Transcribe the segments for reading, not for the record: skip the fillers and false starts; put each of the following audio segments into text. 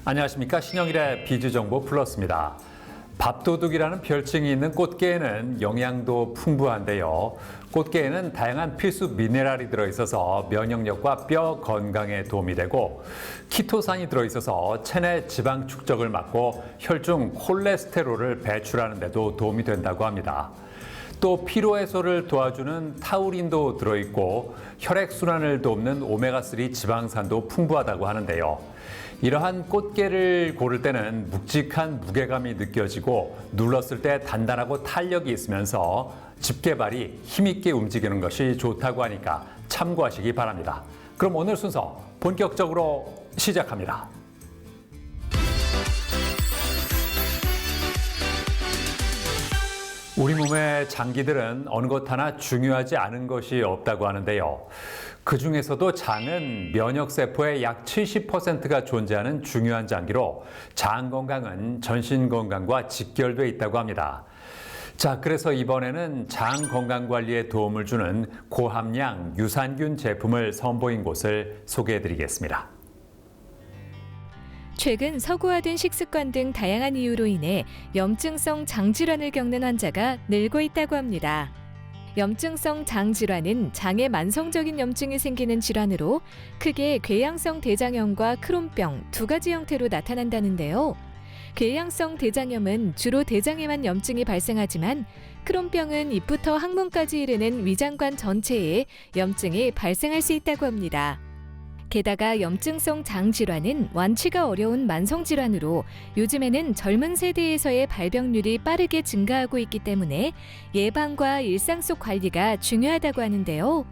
안녕하십니까. 신영일의 비주정보 플러스입니다. 밥도둑이라는 별칭이 있는 꽃게에는 영양도 풍부한데요. 꽃게에는 다양한 필수 미네랄이 들어있어서 면역력과 뼈 건강에 도움이 되고 키토산이 들어있어서 체내 지방 축적을 막고 혈중 콜레스테롤을 배출하는 데도 도움이 된다고 합니다. 또 피로 해소를 도와주는 타우린도 들어있고 혈액순환을 돕는 오메가3 지방산도 풍부하다고 하는데요. 이러한 꽃게를 고를 때는 묵직한 무게감이 느껴지고 눌렀을 때 단단하고 탄력이 있으면서 집게발이 힘있게 움직이는 것이 좋다고 하니까 참고하시기 바랍니다. 그럼 오늘 순서 본격적으로 시작합니다. 우리 몸의 장기들은 어느 것 하나 중요하지 않은 것이 없다고 하는데요. 그 중에서도 장은 면역세포의 약 70%가 존재하는 중요한 장기로 장 건강은 전신 건강과 직결되어 있다고 합니다. 자, 그래서 이번에는 장 건강 관리에 도움을 주는 고함량 유산균 제품을 선보인 곳을 소개해드리겠습니다. 최근 서구화된 식습관 등 다양한 이유로 인해 염증성 장질환을 겪는 환자가 늘고 있다고 합니다. 염증성 장질환은 장에 만성적인 염증이 생기는 질환으로 크게 궤양성 대장염과 크론병 두 가지 형태로 나타난다는데요. 궤양성 대장염은 주로 대장에만 염증이 발생하지만 크론병은 입부터 항문까지 이르는 위장관 전체에 염증이 발생할 수 있다고 합니다. 게다가 염증성 장질환은 완치가 어려운 만성질환으로 요즘에는 젊은 세대에서의 발병률이 빠르게 증가하고 있기 때문에 예방과 일상 속 관리가 중요하다고 하는데요.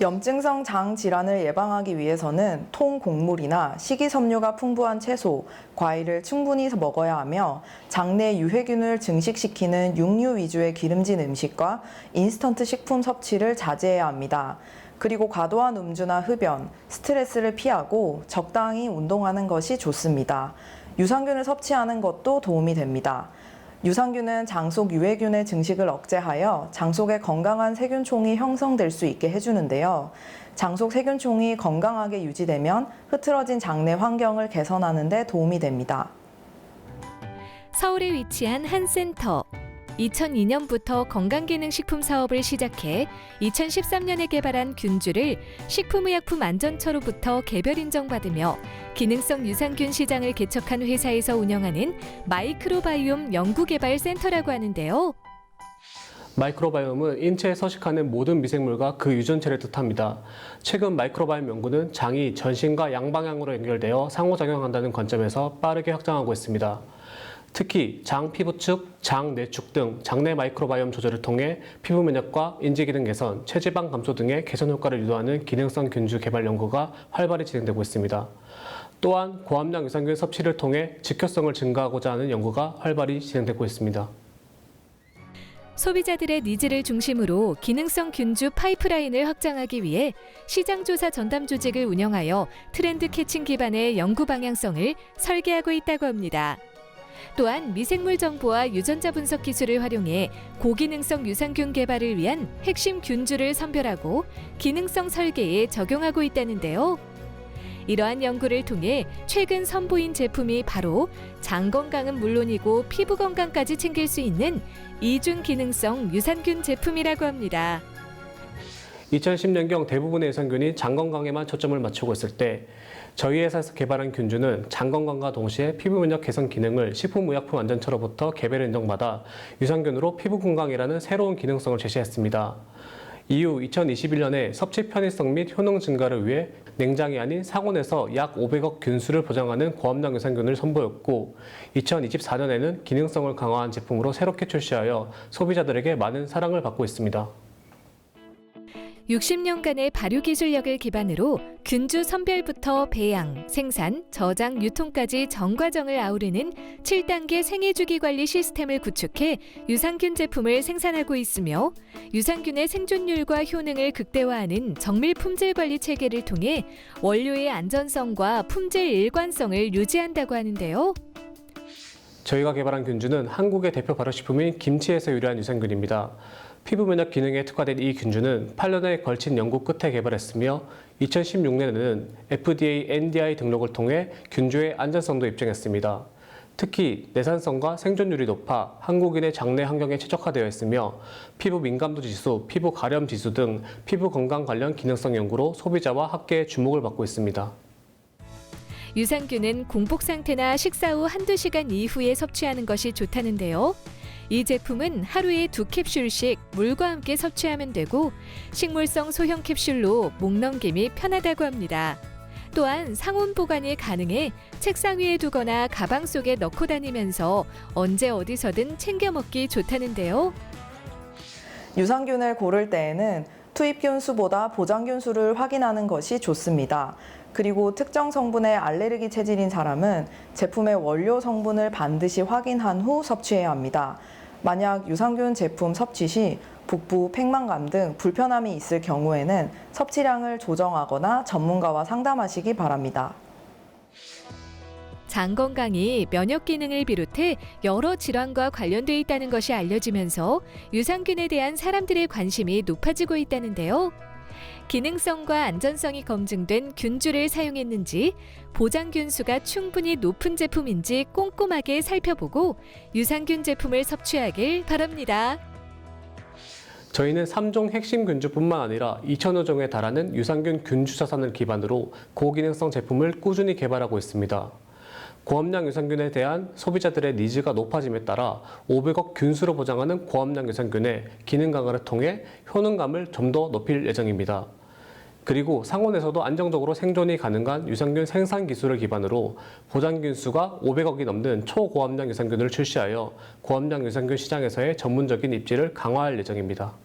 염증성 장 질환을 예방하기 위해서는 통곡물이나 식이섬유가 풍부한 채소, 과일을 충분히 먹어야 하며 장내 유해균을 증식시키는 육류 위주의 기름진 음식과 인스턴트 식품 섭취를 자제해야 합니다. 그리고 과도한 음주나 흡연, 스트레스를 피하고 적당히 운동하는 것이 좋습니다. 유산균을 섭취하는 것도 도움이 됩니다. 유산균은 장 속 유해균의 증식을 억제하여 장 속에 건강한 세균총이 형성될 수 있게 해주는데요. 장 속 세균총이 건강하게 유지되면 흐트러진 장내 환경을 개선하는 데 도움이 됩니다. 서울에 위치한 한 센터. 2002년부터 건강기능식품 사업을 시작해 2013년에 개발한 균주를 식품의약품안전처로부터 개별 인정받으며 기능성 유산균 시장을 개척한 회사에서 운영하는 마이크로바이옴 연구개발센터라고 하는데요. 마이크로바이옴은 인체에 서식하는 모든 미생물과 그 유전체를 뜻합니다. 최근 마이크로바이옴 연구는 장이 전신과 양방향으로 연결되어 상호작용한다는 관점에서 빠르게 확장하고 있습니다. 특히 장 피부축, 장 내축 등 장내 마이크로바이옴 조절을 통해 피부 면역과 인지기능 개선, 체지방 감소 등의 개선 효과를 유도하는 기능성 균주 개발 연구가 활발히 진행되고 있습니다. 또한 고함량 유산균 섭취를 통해 직효성을 증가하고자 하는 연구가 활발히 진행되고 있습니다. 소비자들의 니즈를 중심으로 기능성 균주 파이프라인을 확장하기 위해 시장조사 전담 조직을 운영하여 트렌드 캐칭 기반의 연구 방향성을 설계하고 있다고 합니다. 또한 미생물 정보와 유전자 분석 기술을 활용해 고기능성 유산균 개발을 위한 핵심 균주를 선별하고 기능성 설계에 적용하고 있다는데요. 이러한 연구를 통해 최근 선보인 제품이 바로 장 건강은 물론이고 피부 건강까지 챙길 수 있는 이중 기능성 유산균 제품이라고 합니다. 2010년경 대부분의 유산균이 장 건강에만 초점을 맞추고 있을 때 저희 회사에서 개발한 균주는 장 건강과 동시에 피부 면역 개선 기능을 식품의약품안전처로부터 개별 인정받아 유산균으로 피부 건강이라는 새로운 기능성을 제시했습니다. 이후 2021년에 섭취 편의성 및 효능 증가를 위해 냉장이 아닌 상온에서 약 500억 균수를 보장하는 고함량 유산균을 선보였고 2024년에는 기능성을 강화한 제품으로 새롭게 출시하여 소비자들에게 많은 사랑을 받고 있습니다. 60년간의 발효 기술력을 기반으로 균주 선별부터 배양, 생산, 저장, 유통까지 전 과정을 아우르는 7단계 생애주기 관리 시스템을 구축해 유산균 제품을 생산하고 있으며 유산균의 생존율과 효능을 극대화하는 정밀 품질 관리 체계를 통해 원료의 안전성과 품질 일관성을 유지한다고 하는데요. 저희가 개발한 균주는 한국의 대표 발효식품인 김치에서 유래한 유산균입니다. 피부 면역 기능에 특화된 이 균주는 8년에 걸친 연구 끝에 개발했으며 2016년에는 FDA NDI 등록을 통해 균주의 안전성도 입증했습니다. 특히 내산성과 생존율이 높아 한국인의 장내 환경에 최적화되어 있으며 피부 민감도 지수, 피부 가렴 지수 등 피부 건강 관련 기능성 연구로 소비자와 학계의 주목을 받고 있습니다. 유산균은 공복 상태나 식사 후 한두 시간 이후에 섭취하는 것이 좋다는데요. 이 제품은 하루에 2캡슐씩 물과 함께 섭취하면 되고 식물성 소형 캡슐로 목 넘김이 편하다고 합니다. 또한 상온 보관이 가능해 책상 위에 두거나 가방 속에 넣고 다니면서 언제 어디서든 챙겨 먹기 좋다는데요. 유산균을 고를 때에는 투입균 수보다 보장균 수를 확인하는 것이 좋습니다. 그리고 특정 성분에 알레르기 체질인 사람은 제품의 원료 성분을 반드시 확인한 후 섭취해야 합니다. 만약 유산균 제품 섭취 시 복부, 팽만감 등 불편함이 있을 경우에는 섭취량을 조정하거나 전문가와 상담하시기 바랍니다. 장 건강이 면역 기능을 비롯해 여러 질환과 관련돼 있다는 것이 알려지면서 유산균에 대한 사람들의 관심이 높아지고 있다는데요. 기능성과 안전성이 검증된 균주를 사용했는지, 보장균 수가 충분히 높은 제품인지 꼼꼼하게 살펴보고 유산균 제품을 섭취하길 바랍니다. 저희는 3종 핵심 균주뿐만 아니라 2,000여 종에 달하는 유산균 균주 자산을 기반으로 고기능성 제품을 꾸준히 개발하고 있습니다. 고함량 유산균에 대한 소비자들의 니즈가 높아짐에 따라 500억 균수로 보장하는 고함량 유산균의 기능 강화를 통해 효능감을 좀 더 높일 예정입니다. 그리고 상온에서도 안정적으로 생존이 가능한 유산균 생산 기술을 기반으로 보장 균수가 500억이 넘는 초고함량 유산균을 출시하여 고함량 유산균 시장에서의 전문적인 입지를 강화할 예정입니다.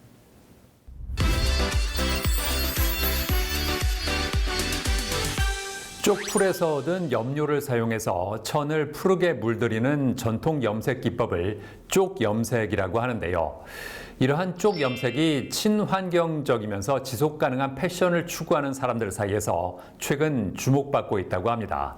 쪽풀에서 얻은 염료를 사용해서 천을 푸르게 물들이는 전통 염색 기법을 쪽염색이라고 하는데요. 이러한 쪽염색이 친환경적이면서 지속 가능한 패션을 추구하는 사람들 사이에서 최근 주목받고 있다고 합니다.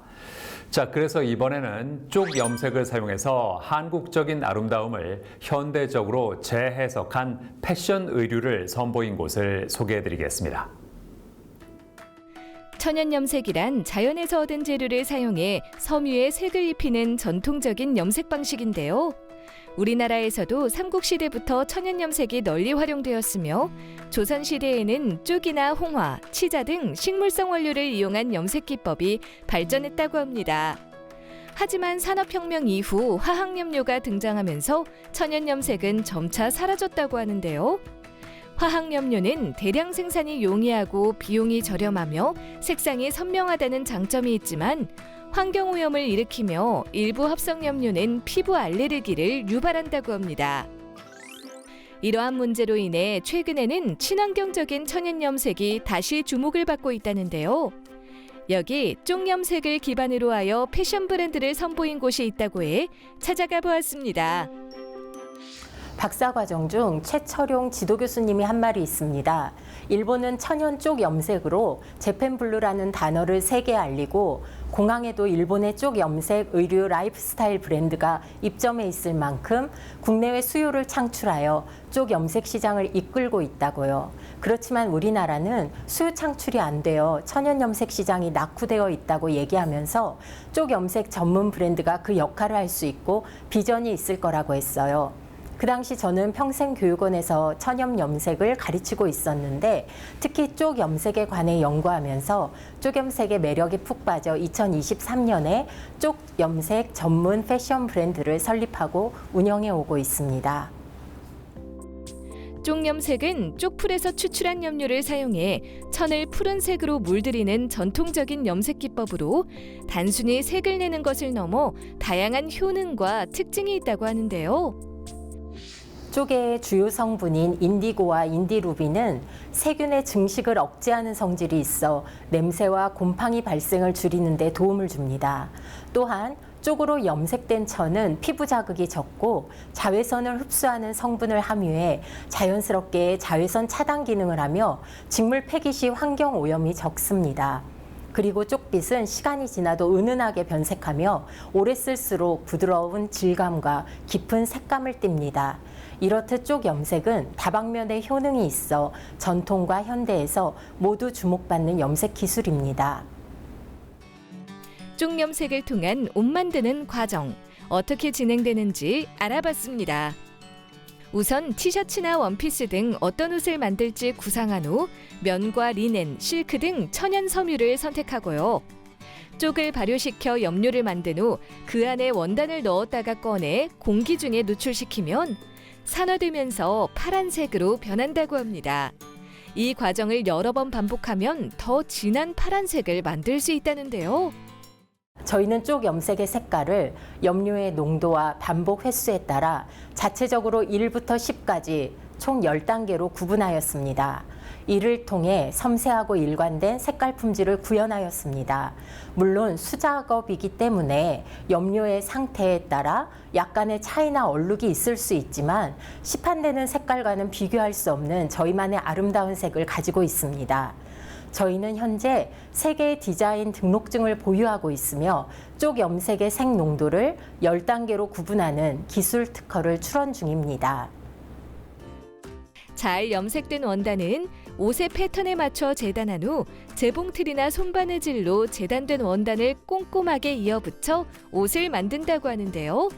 자, 그래서 이번에는 쪽염색을 사용해서 한국적인 아름다움을 현대적으로 재해석한 패션 의류를 선보인 곳을 소개해드리겠습니다. 천연염색이란 자연에서 얻은 재료를 사용해 섬유에 색을 입히는 전통적인 염색 방식인데요. 우리나라에서도 삼국시대부터 천연염색이 널리 활용되었으며 조선시대에는 쪽이나 홍화, 치자 등 식물성 원료를 이용한 염색 기법이 발전했다고 합니다. 하지만 산업혁명 이후 화학염료가 등장하면서 천연염색은 점차 사라졌다고 하는데요. 화학염료는 대량 생산이 용이하고 비용이 저렴하며 색상이 선명하다는 장점이 있지만 환경오염을 일으키며 일부 합성염료는 피부 알레르기를 유발한다고 합니다. 이러한 문제로 인해 최근에는 친환경적인 천연염색이 다시 주목을 받고 있다는데요. 여기 쪽염색을 기반으로 하여 패션 브랜드를 선보인 곳이 있다고 해 찾아가 보았습니다. 박사과정 중 최철용 지도교수님이 한 말이 있습니다. 일본은 천연 쪽 염색으로 재팬블루라는 단어를 세계에 알리고 공항에도 일본의 쪽 염색 의류 라이프스타일 브랜드가 입점해 있을 만큼 국내외 수요를 창출하여 쪽 염색 시장을 이끌고 있다고요. 그렇지만 우리나라는 수요 창출이 안 되어 천연 염색 시장이 낙후되어 있다고 얘기하면서 쪽 염색 전문 브랜드가 그 역할을 할 수 있고 비전이 있을 거라고 했어요. 그 당시 저는 평생교육원에서 천연 염색을 가르치고 있었는데 특히 쪽 염색에 관해 연구하면서 쪽 염색의 매력에 푹 빠져 2023년에 쪽 염색 전문 패션 브랜드를 설립하고 운영해 오고 있습니다. 쪽염색은 쪽풀에서 추출한 염료를 사용해 천을 푸른색으로 물들이는 전통적인 염색 기법으로 단순히 색을 내는 것을 넘어 다양한 효능과 특징이 있다고 하는데요. 쪽의 주요 성분인 인디고와 인디루빈은 세균의 증식을 억제하는 성질이 있어 냄새와 곰팡이 발생을 줄이는 데 도움을 줍니다. 또한 쪽으로 염색된 천은 피부 자극이 적고 자외선을 흡수하는 성분을 함유해 자연스럽게 자외선 차단 기능을 하며 직물 폐기 시 환경 오염이 적습니다. 그리고 쪽빛은 시간이 지나도 은은하게 변색하며 오래 쓸수록 부드러운 질감과 깊은 색감을 띱니다. 이렇듯 쪽 염색은 다방면의 효능이 있어 전통과 현대에서 모두 주목받는 염색 기술입니다. 쪽 염색을 통한 옷 만드는 과정, 어떻게 진행되는지 알아봤습니다. 우선 티셔츠나 원피스 등 어떤 옷을 만들지 구상한 후 면과 리넨, 실크 등 천연 섬유를 선택하고요. 쪽을 발효시켜 염료를 만든 후 그 안에 원단을 넣었다가 꺼내 공기 중에 누출시키면 산화되면서 파란색으로 변한다고 합니다. 이 과정을 여러 번 반복하면 더 진한 파란색을 만들 수 있다는데요. 저희는 쪽 염색의 색깔을 염료의 농도와 반복 횟수에 따라 자체적으로 1부터 10까지 총 10단계로 구분하였습니다. 이를 통해 섬세하고 일관된 색깔 품질을 구현하였습니다. 물론 수작업이기 때문에 염료의 상태에 따라 약간의 차이나 얼룩이 있을 수 있지만 시판되는 색깔과는 비교할 수 없는 저희만의 아름다운 색을 가지고 있습니다. 저희는 현재 3개의 디자인 등록증을 보유하고 있으며 쪽 염색의 색 농도를 10단계로 구분하는 기술 특허를 출원 중입니다. 잘 염색된 원단은 옷의 패턴에 맞춰 재단한 후 재봉틀이나 손바느질로 재단된 원단을 꼼꼼하게 이어붙여 옷을 만든다고 하는데요.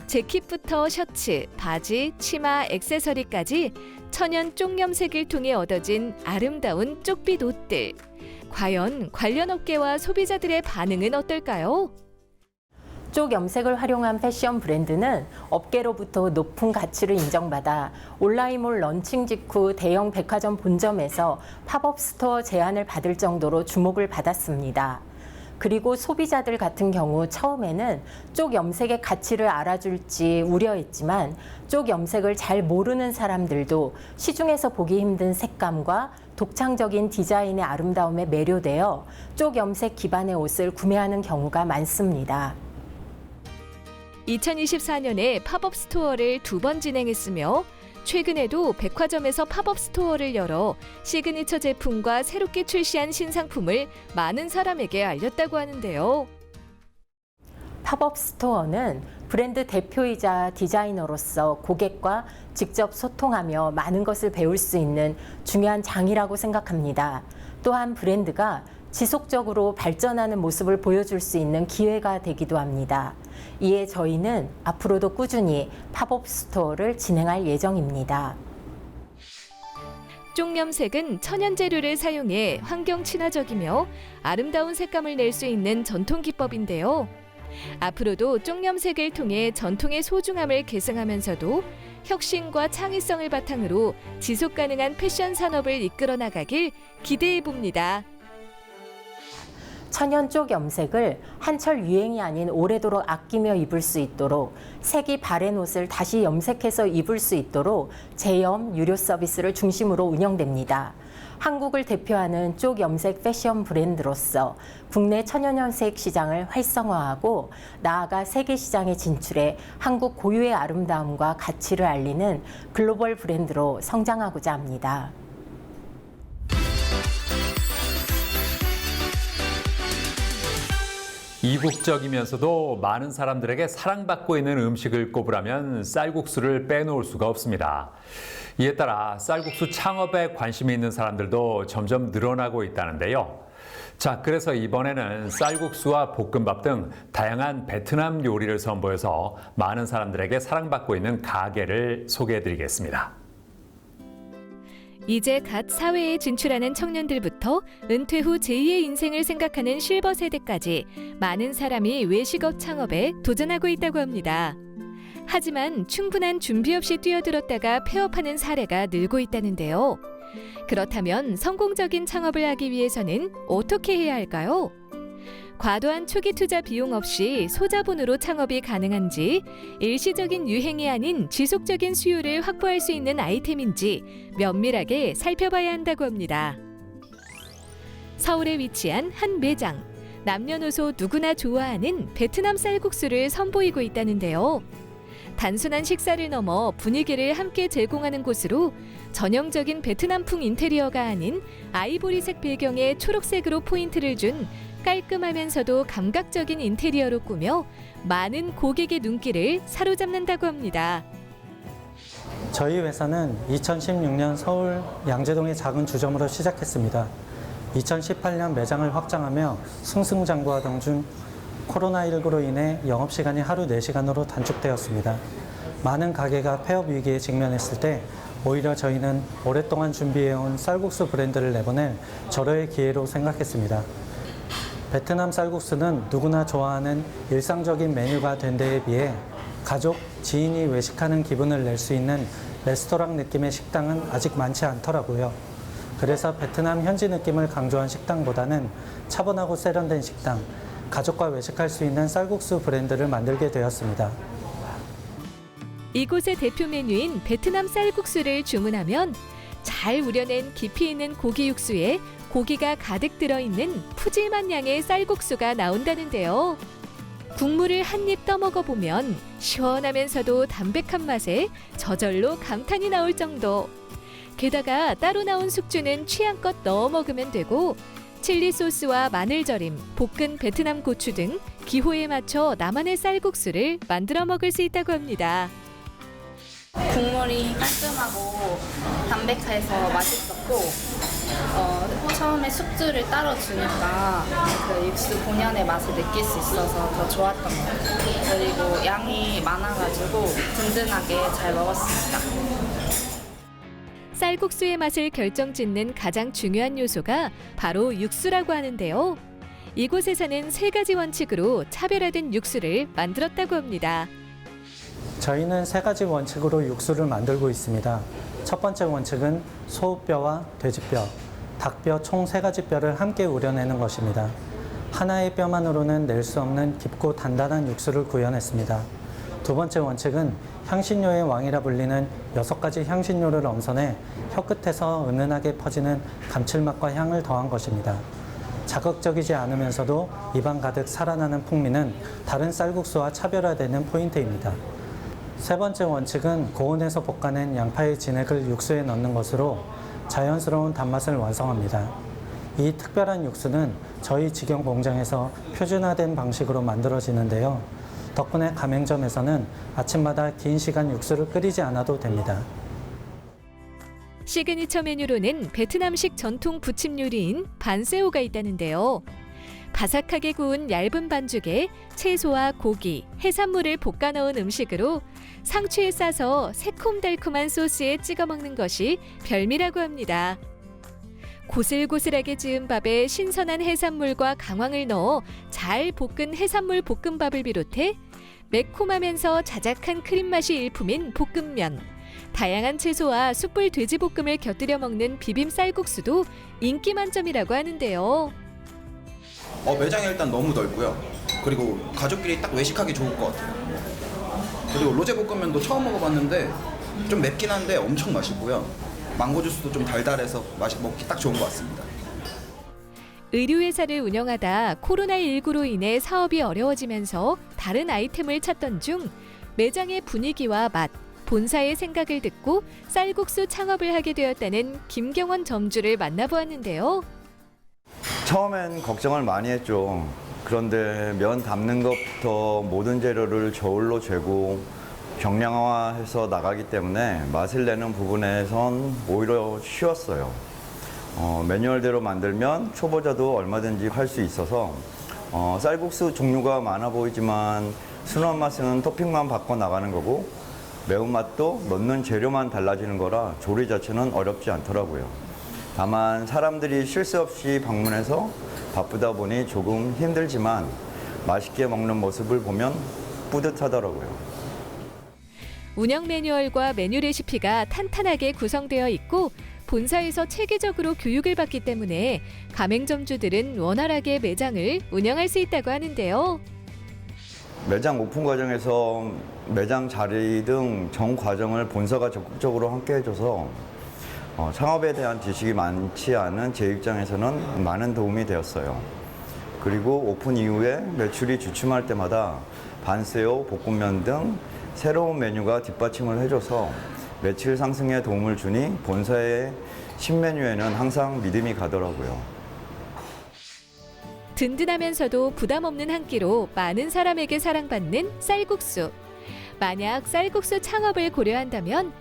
재킷부터 셔츠, 바지, 치마, 액세서리까지 천연 쪽 염색을 통해 얻어진 아름다운 쪽빛 옷들. 과연 관련 업계와 소비자들의 반응은 어떨까요? 쪽 염색을 활용한 패션 브랜드는 업계로부터 높은 가치를 인정받아 온라인몰 런칭 직후 대형 백화점 본점에서 팝업 스토어 제안을 받을 정도로 주목을 받았습니다. 그리고 소비자들 같은 경우 처음에는 쪽 염색의 가치를 알아줄지 우려했지만 쪽 염색을 잘 모르는 사람들도 시중에서 보기 힘든 색감과 독창적인 디자인의 아름다움에 매료되어 쪽 염색 기반의 옷을 구매하는 경우가 많습니다. 2024년에 팝업 스토어를 2번 진행했으며 최근에도 백화점에서 팝업 스토어를 열어 시그니처 제품과 새롭게 출시한 신상품을 많은 사람에게 알렸다고 하는데요. 팝업 스토어는 브랜드 대표이자 디자이너로서 고객과 직접 소통하며 많은 것을 배울 수 있는 중요한 장이라고 생각합니다. 또한 브랜드가 지속적으로 발전하는 모습을 보여줄 수 있는 기회가 되기도 합니다. 이에 저희는 앞으로도 꾸준히 팝업 스토어를 진행할 예정입니다. 쪽 염색은 천연 재료를 사용해 환경 친화적이며 아름다운 색감을 낼 수 있는 전통 기법인데요. 앞으로도 쪽 염색을 통해 전통의 소중함을 계승하면서도 혁신과 창의성을 바탕으로 지속 가능한 패션 산업을 이끌어 나가길 기대해 봅니다. 천연 쪽 염색을 한철 유행이 아닌 오래도록 아끼며 입을 수 있도록 색이 바랜 옷을 다시 염색해서 입을 수 있도록 재염 유료 서비스를 중심으로 운영됩니다. 한국을 대표하는 쪽 염색 패션 브랜드로서 국내 천연 염색 시장을 활성화하고 나아가 세계 시장에 진출해 한국 고유의 아름다움과 가치를 알리는 글로벌 브랜드로 성장하고자 합니다. 이국적이면서도 많은 사람들에게 사랑받고 있는 음식을 꼽으라면 쌀국수를 빼놓을 수가 없습니다. 이에 따라 쌀국수 창업에 관심이 있는 사람들도 점점 늘어나고 있다는데요. 자, 그래서 이번에는 쌀국수와 볶음밥 등 다양한 베트남 요리를 선보여서 많은 사람들에게 사랑받고 있는 가게를 소개해드리겠습니다. 이제 갓 사회에 진출하는 청년들부터 은퇴 후 제2의 인생을 생각하는 실버 세대까지 많은 사람이 외식업 창업에 도전하고 있다고 합니다. 하지만 충분한 준비 없이 뛰어들었다가 폐업하는 사례가 늘고 있다는데요. 그렇다면 성공적인 창업을 하기 위해서는 어떻게 해야 할까요? 과도한 초기 투자 비용 없이 소자본으로 창업이 가능한지, 일시적인 유행이 아닌 지속적인 수요를 확보할 수 있는 아이템인지 면밀하게 살펴봐야 한다고 합니다. 서울에 위치한 한 매장. 남녀노소 누구나 좋아하는 베트남 쌀국수를 선보이고 있다는데요. 단순한 식사를 넘어 분위기를 함께 제공하는 곳으로 전형적인 베트남풍 인테리어가 아닌 아이보리색 배경에 초록색으로 포인트를 준 깔끔하면서도 감각적인 인테리어로 꾸며 많은 고객의 눈길을 사로잡는다고 합니다. 저희 회사는 2016년 서울 양재동의 작은 주점으로 시작했습니다. 2018년 매장을 확장하며 승승장구하던 중 코로나19로 인해 영업시간이 하루 4시간으로 단축되었습니다. 많은 가게가 폐업 위기에 직면했을 때 오히려 저희는 오랫동안 준비해온 쌀국수 브랜드를 내보낼 절호의 기회로 생각했습니다. 베트남 쌀국수는 누구나 좋아하는 일상적인 메뉴가 된 데에 비해 가족, 지인이 외식하는 기분을 낼 수 있는 레스토랑 느낌의 식당은 아직 많지 않더라고요. 그래서 베트남 현지 느낌을 강조한 식당보다는 차분하고 세련된 식당, 가족과 외식할 수 있는 쌀국수 브랜드를 만들게 되었습니다. 이곳의 대표 메뉴인 베트남 쌀국수를 주문하면 잘 우려낸 깊이 있는 고기 육수에 고기가 가득 들어있는 푸짐한 양의 쌀국수가 나온다는데요. 국물을 한 입 떠먹어 보면 시원하면서도 담백한 맛에 저절로 감탄이 나올 정도. 게다가 따로 나온 숙주는 취향껏 넣어 먹으면 되고 칠리 소스와 마늘절임, 볶은 베트남 고추 등 기호에 맞춰 나만의 쌀국수를 만들어 먹을 수 있다고 합니다. 국물이 깔끔하고 담백해서 맛있었고 처음에 숙주를 따로 주니까 그 육수 본연의 맛을 느낄 수 있어서 더 좋았던 것 같아요. 그리고 양이 많아가지고 든든하게 잘 먹었습니다. 쌀국수의 맛을 결정짓는 가장 중요한 요소가 바로 육수라고 하는데요. 이곳에서는 3가지 원칙으로 차별화된 육수를 만들었다고 합니다. 저희는 3가지 원칙으로 육수를 만들고 있습니다. 첫 번째 원칙은 소뼈와 돼지뼈, 닭뼈 총 3가지 뼈를 함께 우려내는 것입니다. 하나의 뼈만으로는 낼 수 없는 깊고 단단한 육수를 구현했습니다. 두 번째 원칙은 향신료의 왕이라 불리는 6가지 향신료를 엄선해 혀끝에서 은은하게 퍼지는 감칠맛과 향을 더한 것입니다. 자극적이지 않으면서도 입안 가득 살아나는 풍미는 다른 쌀국수와 차별화되는 포인트입니다. 세 번째 원칙은 고온에서 볶아낸 양파의 진액을 육수에 넣는 것으로 자연스러운 단맛을 완성합니다. 이 특별한 육수는 저희 직영 공장에서 표준화된 방식으로 만들어지는데요. 덕분에 가맹점에서는 아침마다 긴 시간 육수를 끓이지 않아도 됩니다. 시그니처 메뉴로는 베트남식 전통 부침 요리인 반새우가 있다는데요. 바삭하게 구운 얇은 반죽에 채소와 고기, 해산물을 볶아 넣은 음식으로 상추에 싸서 새콤달콤한 소스에 찍어 먹는 것이 별미라고 합니다. 고슬고슬하게 지은 밥에 신선한 해산물과 강황을 넣어 잘 볶은 해산물 볶음밥을 비롯해 매콤하면서 자작한 크림 맛이 일품인 볶음면, 다양한 채소와 숯불 돼지볶음을 곁들여 먹는 비빔 쌀국수도 인기 만점이라고 하는데요. 매장이 일단 너무 넓고요. 그리고 가족끼리 딱 외식하기 좋을 것 같아요. 그리고 로제볶음면도 처음 먹어봤는데 좀 맵긴 한데 엄청 맛있고요. 망고 주스도 좀 달달해서 먹기 딱 좋은 것 같습니다. 의류회사를 운영하다 코로나19로 인해 사업이 어려워지면서 다른 아이템을 찾던 중 매장의 분위기와 맛, 본사의 생각을 듣고 쌀국수 창업을 하게 되었다는 김경원 점주를 만나보았는데요. 처음엔 걱정을 많이 했죠. 그런데 면 담는 것부터 모든 재료를 저울로 재고 경량화해서 나가기 때문에 맛을 내는 부분에선 오히려 쉬웠어요. 매뉴얼대로 만들면 초보자도 얼마든지 할 수 있어서 쌀국수 종류가 많아 보이지만 순한 맛은 토핑만 바꿔 나가는 거고 매운맛도 넣는 재료만 달라지는 거라 조리 자체는 어렵지 않더라고요. 다만 사람들이 쉴 새 없이 방문해서 바쁘다 보니 조금 힘들지만 맛있게 먹는 모습을 보면 뿌듯하더라고요. 운영 매뉴얼과 메뉴 레시피가 탄탄하게 구성되어 있고 본사에서 체계적으로 교육을 받기 때문에 가맹점주들은 원활하게 매장을 운영할 수 있다고 하는데요. 매장 오픈 과정에서 매장 자리 등 전 과정을 본사가 적극적으로 함께 해줘서 창업에 대한 지식이 많지 않은 제 입장에서는 많은 도움이 되었어요. 그리고 오픈 이후에 매출이 주춤할 때마다 반새우, 볶음면 등 새로운 메뉴가 뒷받침을 해줘서 매출 상승에 도움을 주니 본사의 신메뉴에는 항상 믿음이 가더라고요. 든든하면서도 부담 없는 한 끼로 많은 사람에게 사랑받는 쌀국수. 만약 쌀국수 창업을 고려한다면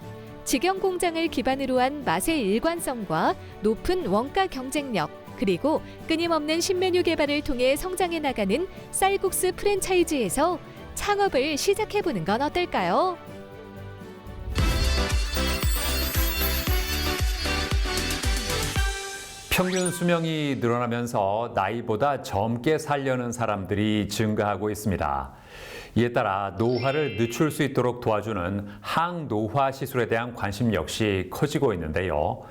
직영 공장을 기반으로 한 맛의 일관성과 높은 원가 경쟁력, 그리고 끊임없는 신메뉴 개발을 통해 성장해 나가는 쌀국수 프랜차이즈에서 창업을 시작해보는 건 어떨까요? 평균 수명이 늘어나면서 나이보다 젊게 살려는 사람들이 증가하고 있습니다. 이에 따라 노화를 늦출 수 있도록 도와주는 항노화 시술에 대한 관심 역시 커지고 있는데요.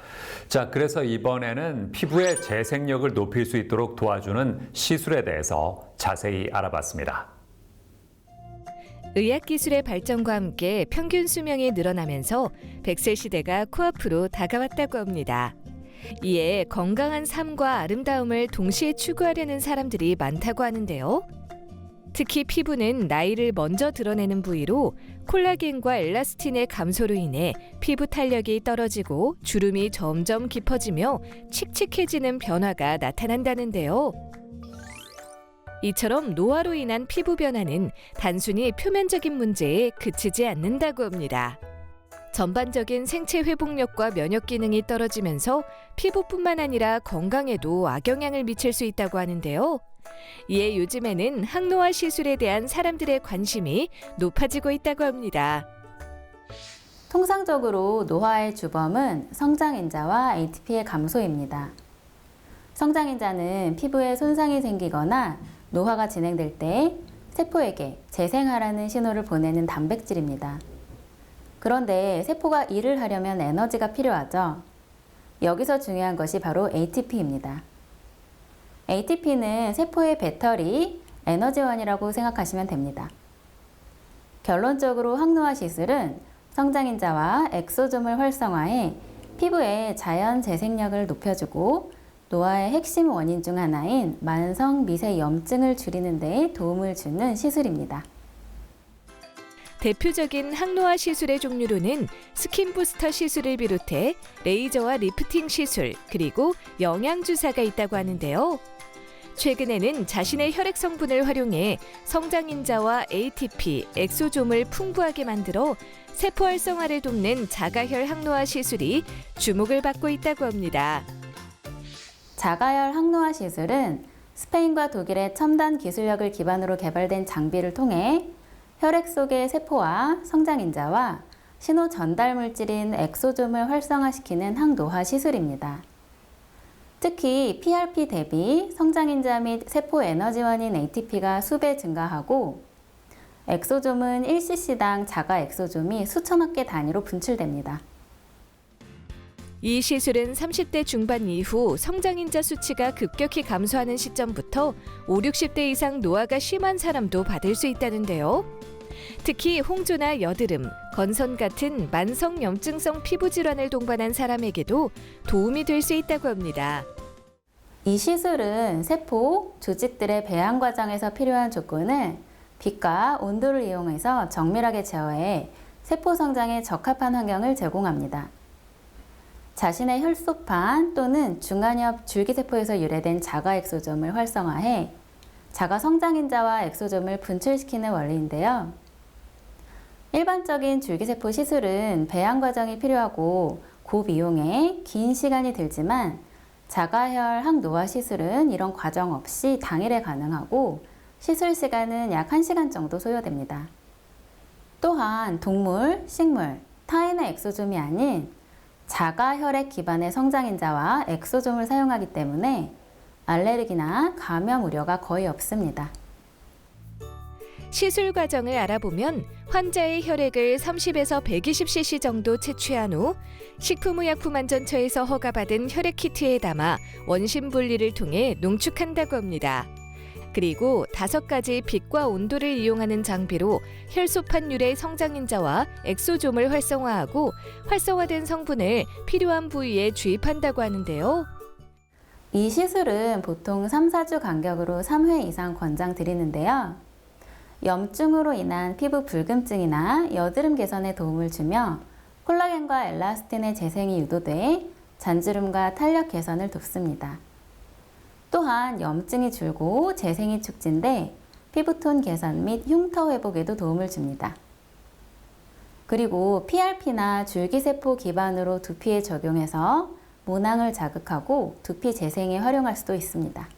자, 그래서 이번에는 피부의 재생력을 높일 수 있도록 도와주는 시술에 대해서 자세히 알아봤습니다. 의학기술의 발전과 함께 평균 수명이 늘어나면서 100세 시대가 코앞으로 다가왔다고 합니다. 이에 건강한 삶과 아름다움을 동시에 추구하려는 사람들이 많다고 하는데요. 특히 피부는 나이를 먼저 드러내는 부위로 콜라겐과 엘라스틴의 감소로 인해 피부 탄력이 떨어지고 주름이 점점 깊어지며 칙칙해지는 변화가 나타난다는데요. 이처럼 노화로 인한 피부 변화는 단순히 표면적인 문제에 그치지 않는다고 합니다. 전반적인 생체 회복력과 면역 기능이 떨어지면서 피부뿐만 아니라 건강에도 악영향을 미칠 수 있다고 하는데요. 이에 요즘에는 항노화 시술에 대한 사람들의 관심이 높아지고 있다고 합니다. 통상적으로 노화의 주범은 성장인자와 ATP의 감소입니다. 성장인자는 피부에 손상이 생기거나 노화가 진행될 때 세포에게 재생하라는 신호를 보내는 단백질입니다. 그런데 세포가 일을 하려면 에너지가 필요하죠. 여기서 중요한 것이 바로 ATP입니다. ATP는 세포의 배터리, 에너지원이라고 생각하시면 됩니다. 결론적으로 항노화 시술은 성장인자와 엑소좀을 활성화해 피부의 자연 재생력을 높여주고 노화의 핵심 원인 중 하나인 만성 미세 염증을 줄이는 데 도움을 주는 시술입니다. 대표적인 항노화 시술의 종류로는 스킨 부스터 시술을 비롯해 레이저와 리프팅 시술, 그리고 영양주사가 있다고 하는데요. 최근에는 자신의 혈액 성분을 활용해 성장인자와 ATP, 엑소좀을 풍부하게 만들어 세포 활성화를 돕는 자가혈 항노화 시술이 주목을 받고 있다고 합니다. 자가혈 항노화 시술은 스페인과 독일의 첨단 기술력을 기반으로 개발된 장비를 통해 혈액 속의 세포와 성장인자와 신호 전달 물질인 엑소좀을 활성화시키는 항노화 시술입니다. 특히 PRP 대비 성장인자 및 세포 에너지원인 ATP가 수배 증가하고 엑소좀은 1cc당 자가 엑소좀이 수천억 개 단위로 분출됩니다. 이 시술은 30대 중반 이후 성장인자 수치가 급격히 감소하는 시점부터 5, 60대 이상 노화가 심한 사람도 받을 수 있다는데요. 특히 홍조나 여드름, 건선 같은 만성 염증성 피부 질환을 동반한 사람에게도 도움이 될 수 있다고 합니다. 이 시술은 세포, 조직들의 배양 과정에서 필요한 조건을 빛과 온도를 이용해서 정밀하게 제어해 세포 성장에 적합한 환경을 제공합니다. 자신의 혈소판 또는 중간엽 줄기세포에서 유래된 자가 엑소좀을 활성화해 자가 성장인자와 엑소좀을 분출시키는 원리인데요. 일반적인 줄기세포 시술은 배양 과정이 필요하고 고비용에 긴 시간이 들지만 자가혈 항노화 시술은 이런 과정 없이 당일에 가능하고 시술 시간은 약 1시간 정도 소요됩니다. 또한 동물, 식물, 타인의 엑소좀이 아닌 자가혈액 기반의 성장인자와 엑소좀을 사용하기 때문에 알레르기나 감염 우려가 거의 없습니다. 시술 과정을 알아보면 환자의 혈액을 30에서 120cc 정도 채취한 후 식품의약품안전처에서 허가받은 혈액 키트에 담아 원심 분리를 통해 농축한다고 합니다. 그리고 5가지 빛과 온도를 이용하는 장비로 혈소판 유래 성장인자와 엑소좀을 활성화하고 활성화된 성분을 필요한 부위에 주입한다고 하는데요. 이 시술은 보통 3, 4주 간격으로 3회 이상 권장드리는데요. 염증으로 인한 피부 붉음증이나 여드름 개선에 도움을 주며 콜라겐과 엘라스틴의 재생이 유도돼 잔주름과 탄력 개선을 돕습니다. 또한 염증이 줄고 재생이 촉진돼 피부톤 개선 및 흉터 회복에도 도움을 줍니다. 그리고 PRP나 줄기세포 기반으로 두피에 적용해서 모낭을 자극하고 두피 재생에 활용할 수도 있습니다.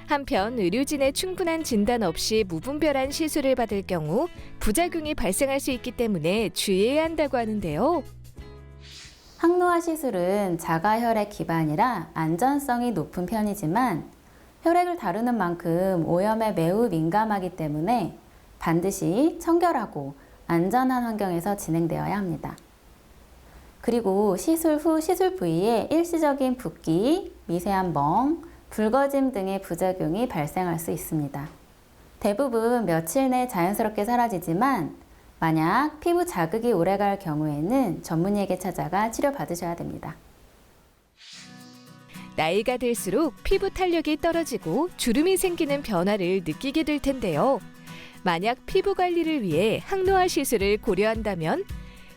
한편 의료진의 충분한 진단 없이 무분별한 시술을 받을 경우 부작용이 발생할 수 있기 때문에 주의해야 한다고 하는데요. 항노화 시술은 자가혈액 기반이라 안전성이 높은 편이지만 혈액을 다루는 만큼 오염에 매우 민감하기 때문에 반드시 청결하고 안전한 환경에서 진행되어야 합니다. 그리고 시술 후 시술 부위에 일시적인 붓기, 미세한 멍, 붉어짐 등의 부작용이 발생할 수 있습니다. 대부분 며칠 내 자연스럽게 사라지지만 만약 피부 자극이 오래갈 경우에는 전문의에게 찾아가 치료받으셔야 됩니다. 나이가 들수록 피부 탄력이 떨어지고 주름이 생기는 변화를 느끼게 될 텐데요. 만약 피부 관리를 위해 항노화 시술을 고려한다면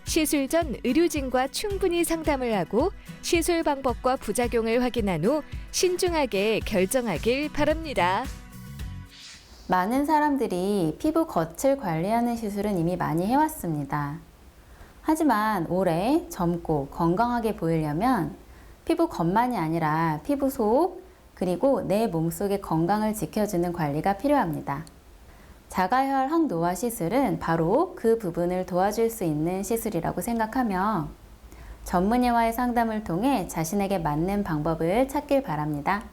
시술 전 의료진과 충분히 상담을 하고 시술 방법과 부작용을 확인한 후 신중하게 결정하길 바랍니다. 많은 사람들이 피부 겉을 관리하는 시술은 이미 많이 해왔습니다. 하지만 오래 젊고 건강하게 보이려면 피부 겉만이 아니라 피부 속 그리고 내 몸속의 건강을 지켜주는 관리가 필요합니다. 자가혈 항노화 시술은 바로 그 부분을 도와줄 수 있는 시술이라고 생각하며 전문의와의 상담을 통해 자신에게 맞는 방법을 찾길 바랍니다.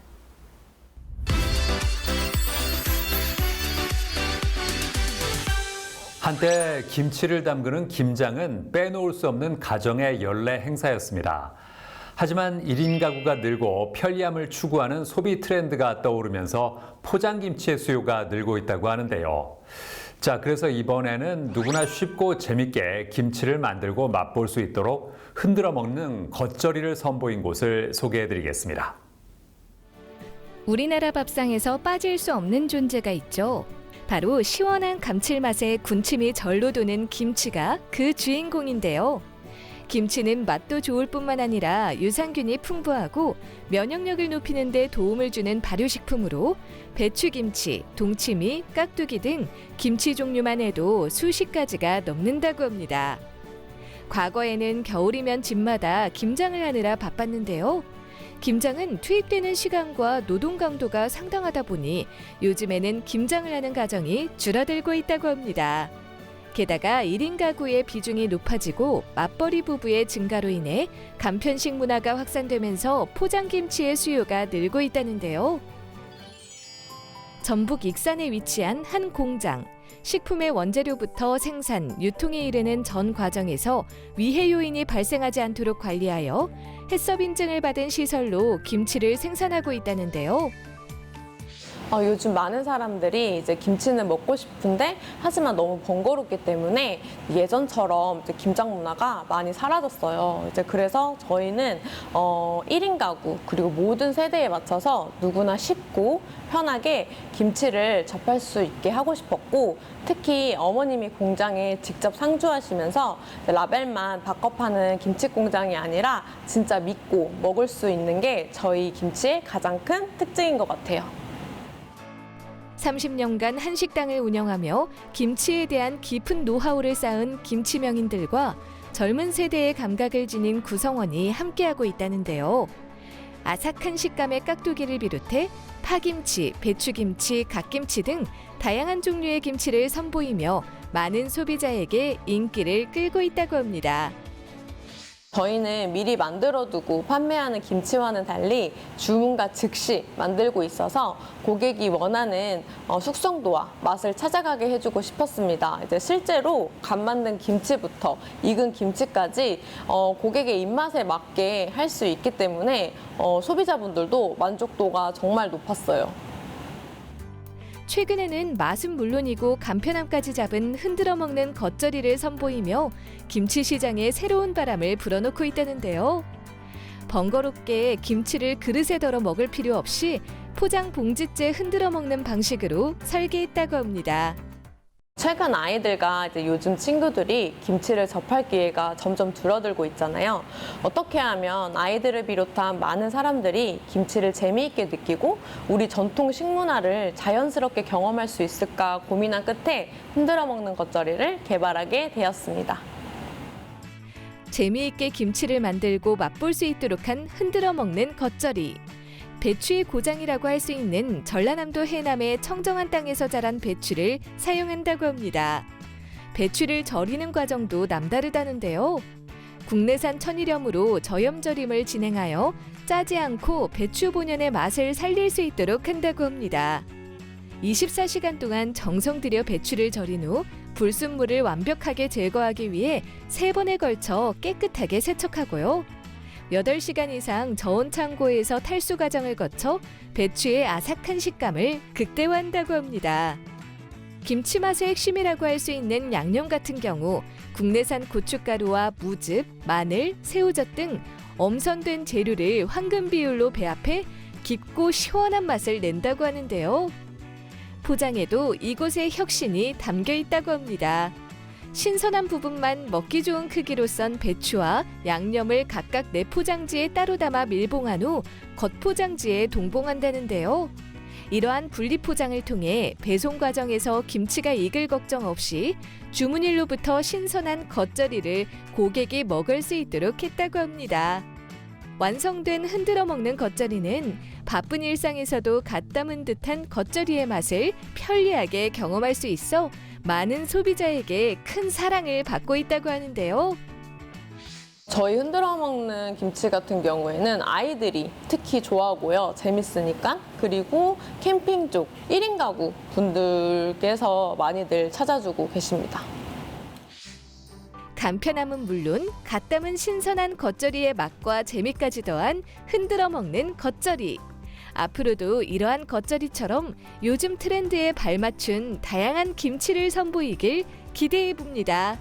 한때 김치를 담그는 김장은 빼놓을 수 없는 가정의 연례 행사였습니다. 하지만 1인 가구가 늘고 편리함을 추구하는 소비 트렌드가 떠오르면서 포장김치의 수요가 늘고 있다고 하는데요. 자, 그래서 이번에는 누구나 쉽고 재밌게 김치를 만들고 맛볼 수 있도록 흔들어 먹는 겉절이를 선보인 곳을 소개해드리겠습니다. 우리나라 밥상에서 빠질 수 없는 존재가 있죠. 바로 시원한 감칠맛에 군침이 절로 도는 김치가 그 주인공인데요. 김치는 맛도 좋을 뿐만 아니라 유산균이 풍부하고 면역력을 높이는 데 도움을 주는 발효식품으로 배추김치, 동치미, 깍두기 등 김치 종류만 해도 수십 가지가 넘는다고 합니다. 과거에는 겨울이면 집마다 김장을 하느라 바빴는데요. 김장은 투입되는 시간과 노동 강도가 상당하다 보니 요즘에는 김장을 하는 가정이 줄어들고 있다고 합니다. 게다가 1인 가구의 비중이 높아지고 맞벌이 부부의 증가로 인해 간편식 문화가 확산되면서 포장김치의 수요가 늘고 있다는데요. 전북 익산에 위치한 한 공장. 식품의 원재료부터 생산, 유통에 이르는 전 과정에서 위해 요인이 발생하지 않도록 관리하여 해썹 인증을 받은 시설로 김치를 생산하고 있다는데요. 요즘 많은 사람들이 이제 김치는 먹고 싶은데 하지만 너무 번거롭기 때문에 예전처럼 이제 김장 문화가 많이 사라졌어요. 이제 그래서 저희는 1인 가구 그리고 모든 세대에 맞춰서 누구나 쉽고 편하게 김치를 접할 수 있게 하고 싶었고 특히 어머님이 공장에 직접 상주하시면서 라벨만 바꿔 파는 김치 공장이 아니라 진짜 믿고 먹을 수 있는 게 저희 김치의 가장 큰 특징인 것 같아요. 30년간 한식당을 운영하며 김치에 대한 깊은 노하우를 쌓은 김치 명인들과 젊은 세대의 감각을 지닌 구성원이 함께하고 있다는데요. 아삭한 식감의 깍두기를 비롯해 파김치, 배추김치, 갓김치 등 다양한 종류의 김치를 선보이며 많은 소비자에게 인기를 끌고 있다고 합니다. 저희는 미리 만들어두고 판매하는 김치와는 달리 주문과 즉시 만들고 있어서 고객이 원하는 숙성도와 맛을 찾아가게 해주고 싶었습니다. 이제 실제로 간 만든 김치부터 익은 김치까지 고객의 입맛에 맞게 할 수 있기 때문에 소비자분들도 만족도가 정말 높았어요. 최근에는 맛은 물론이고 간편함까지 잡은 흔들어 먹는 겉절이를 선보이며 김치 시장에 새로운 바람을 불어넣고 있다는데요. 번거롭게 김치를 그릇에 덜어 먹을 필요 없이 포장 봉지째 흔들어 먹는 방식으로 설계했다고 합니다. 최근 아이들과 이제 요즘 친구들이 김치를 접할 기회가 점점 줄어들고 있잖아요. 어떻게 하면 아이들을 비롯한 많은 사람들이 김치를 재미있게 느끼고 우리 전통 식문화를 자연스럽게 경험할 수 있을까 고민한 끝에 흔들어 먹는 겉절이를 개발하게 되었습니다. 재미있게 김치를 만들고 맛볼 수 있도록 한 흔들어 먹는 겉절이. 배추의 고장이라고 할 수 있는 전라남도 해남의 청정한 땅에서 자란 배추를 사용한다고 합니다. 배추를 절이는 과정도 남다르다는데요. 국내산 천일염으로 저염절임을 진행하여 짜지 않고 배추 본연의 맛을 살릴 수 있도록 한다고 합니다. 24시간 동안 정성 들여 배추를 절인 후 불순물을 완벽하게 제거하기 위해 3번에 걸쳐 깨끗하게 세척하고요. 8시간 이상 저온 창고에서 탈수 과정을 거쳐 배추의 아삭한 식감을 극대화한다고 합니다. 김치 맛의 핵심이라고 할 수 있는 양념 같은 경우 국내산 고춧가루와 무즙, 마늘, 새우젓 등 엄선된 재료를 황금 비율로 배합해 깊고 시원한 맛을 낸다고 하는데요. 포장에도 이곳의 혁신이 담겨 있다고 합니다. 신선한 부분만 먹기 좋은 크기로 썬 배추와 양념을 각각 내 포장지에 따로 담아 밀봉한 후 겉포장지에 동봉한다는데요. 이러한 분리 포장을 통해 배송 과정에서 김치가 익을 걱정 없이 주문일로부터 신선한 겉절이를 고객이 먹을 수 있도록 했다고 합니다. 완성된 흔들어 먹는 겉절이는 바쁜 일상에서도 갓 담은 듯한 겉절이의 맛을 편리하게 경험할 수 있어 많은 소비자에게 큰 사랑을 받고 있다고 하는데요. 저희 흔들어 먹는 김치 같은 경우에는 아이들이 특히 좋아하고요. 재밌으니까. 그리고 캠핑 쪽 1인 가구 분들께서 많이들 찾아주고 계십니다. 간편함은 물론 갓 담은 신선한 겉절이의 맛과 재미까지 더한 흔들어 먹는 겉절이. 앞으로도 이러한 겉절이처럼 요즘 트렌드에 발맞춘 다양한 김치를 선보이길 기대해 봅니다.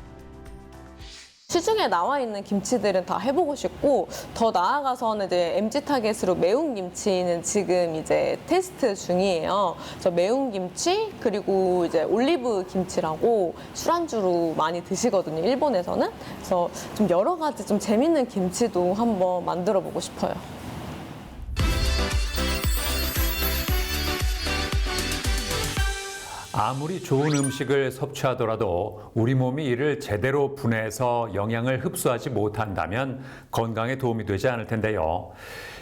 시중에 나와 있는 김치들은 다 해보고 싶고 더 나아가서는 이제 MZ 타겟으로 매운 김치는 지금 이제 테스트 중이에요. 저 매운 김치 그리고 이제 올리브 김치라고 술안주로 많이 드시거든요. 일본에서는. 그래서 좀 여러 가지 좀 재밌는 김치도 한번 만들어 보고 싶어요. 아무리 좋은 음식을 섭취하더라도 우리 몸이 이를 제대로 분해해서 영양을 흡수하지 못한다면 건강에 도움이 되지 않을 텐데요.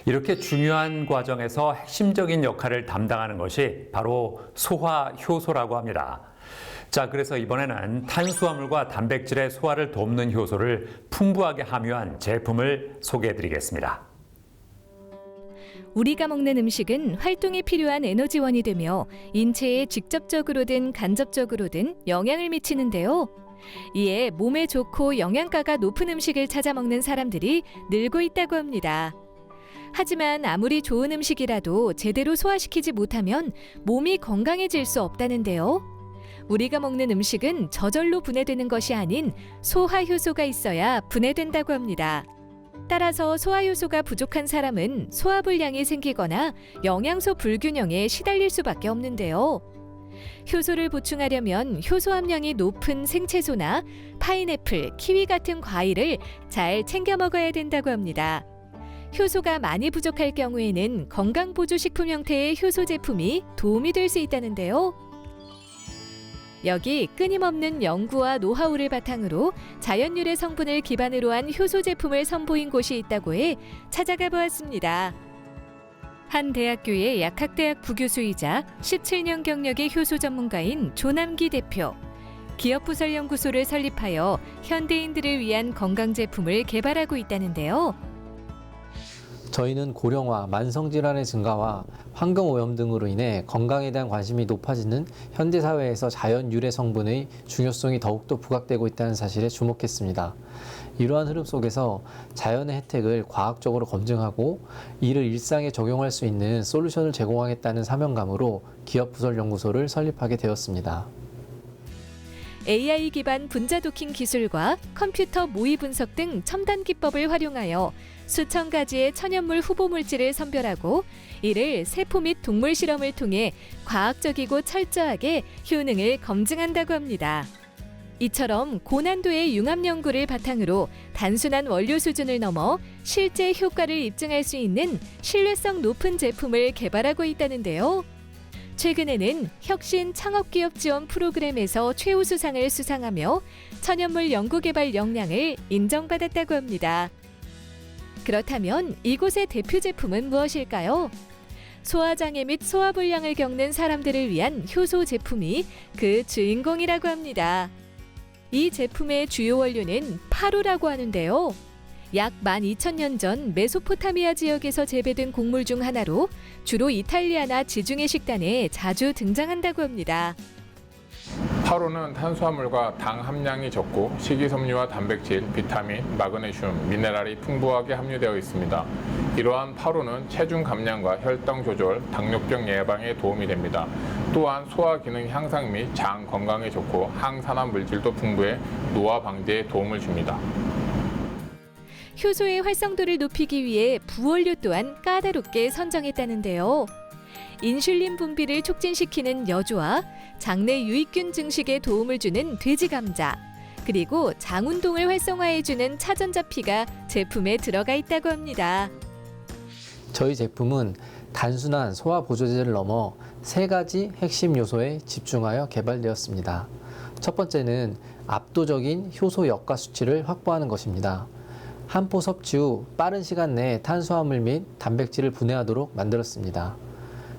이렇게 중요한 과정에서 핵심적인 역할을 담당하는 것이 바로 소화 효소라고 합니다. 자, 그래서 이번에는 탄수화물과 단백질의 소화를 돕는 효소를 풍부하게 함유한 제품을 소개해드리겠습니다. 우리가 먹는 음식은 활동에 필요한 에너지원이 되며 인체에 직접적으로든 간접적으로든 영향을 미치는데요. 이에 몸에 좋고 영양가가 높은 음식을 찾아 먹는 사람들이 늘고 있다고 합니다. 하지만 아무리 좋은 음식이라도 제대로 소화시키지 못하면 몸이 건강해질 수 없다는데요. 우리가 먹는 음식은 저절로 분해되는 것이 아닌 소화효소가 있어야 분해된다고 합니다. 따라서 소화효소가 부족한 사람은 소화불량이 생기거나 영양소 불균형에 시달릴 수밖에 없는데요. 효소를 보충하려면 효소 함량이 높은 생채소나 파인애플, 키위 같은 과일을 잘 챙겨 먹어야 된다고 합니다. 효소가 많이 부족할 경우에는 건강보조식품 형태의 효소 제품이 도움이 될 수 있다는데요. 여기 끊임없는 연구와 노하우를 바탕으로 자연 유래 성분을 기반으로 한 효소 제품을 선보인 곳이 있다고 해 찾아가 보았습니다. 한 대학교의 약학대학 부교수이자 17년 경력의 효소 전문가인 조남기 대표. 기업부설연구소를 설립하여 현대인들을 위한 건강 제품을 개발하고 있다는데요. 저희는 고령화, 만성질환의 증가와 환경오염 등으로 인해 건강에 대한 관심이 높아지는 현대사회에서 자연 유래 성분의 중요성이 더욱더 부각되고 있다는 사실에 주목했습니다. 이러한 흐름 속에서 자연의 혜택을 과학적으로 검증하고 이를 일상에 적용할 수 있는 솔루션을 제공하겠다는 사명감으로 기업부설연구소를 설립하게 되었습니다. AI 기반 분자 도킹 기술과 컴퓨터 모의 분석 등 첨단 기법을 활용하여 수천 가지의 천연물 후보 물질을 선별하고 이를 세포 및 동물 실험을 통해 과학적이고 철저하게 효능을 검증한다고 합니다. 이처럼 고난도의 융합 연구를 바탕으로 단순한 원료 수준을 넘어 실제 효과를 입증할 수 있는 신뢰성 높은 제품을 개발하고 있다는데요. 최근에는 혁신 창업기업 지원 프로그램에서 최우수상을 수상하며 천연물 연구개발 역량을 인정받았다고 합니다. 그렇다면 이곳의 대표 제품은 무엇일까요? 소화장애 및 소화불량을 겪는 사람들을 위한 효소 제품이 그 주인공이라고 합니다. 이 제품의 주요 원료는 파루라고 하는데요. 약 12,000년 전 메소포타미아 지역에서 재배된 곡물 중 하나로 주로 이탈리아나 지중해 식단에 자주 등장한다고 합니다. 파루는 탄수화물과 당 함량이 적고 식이섬유와 단백질, 비타민, 마그네슘, 미네랄이 풍부하게 함유되어 있습니다. 이러한 파루는 체중 감량과 혈당 조절, 당뇨병 예방에 도움이 됩니다. 또한 소화 기능 향상 및 장 건강에 좋고 항산화 물질도 풍부해 노화 방지에 도움을 줍니다. 효소의 활성도를 높이기 위해 부원료 또한 까다롭게 선정했다는데요. 인슐린 분비를 촉진시키는 여조와 장내 유익균 증식에 도움을 주는 돼지 감자, 그리고 장 운동을 활성화해주는 차전자피가 제품에 들어가 있다고 합니다. 저희 제품은 단순한 소화 보조제를 넘어 3가지 핵심 요소에 집중하여 개발되었습니다. 첫 번째는 압도적인 효소 역가 수치를 확보하는 것입니다. 한 포 섭취 후 빠른 시간 내에 탄수화물 및 단백질을 분해하도록 만들었습니다.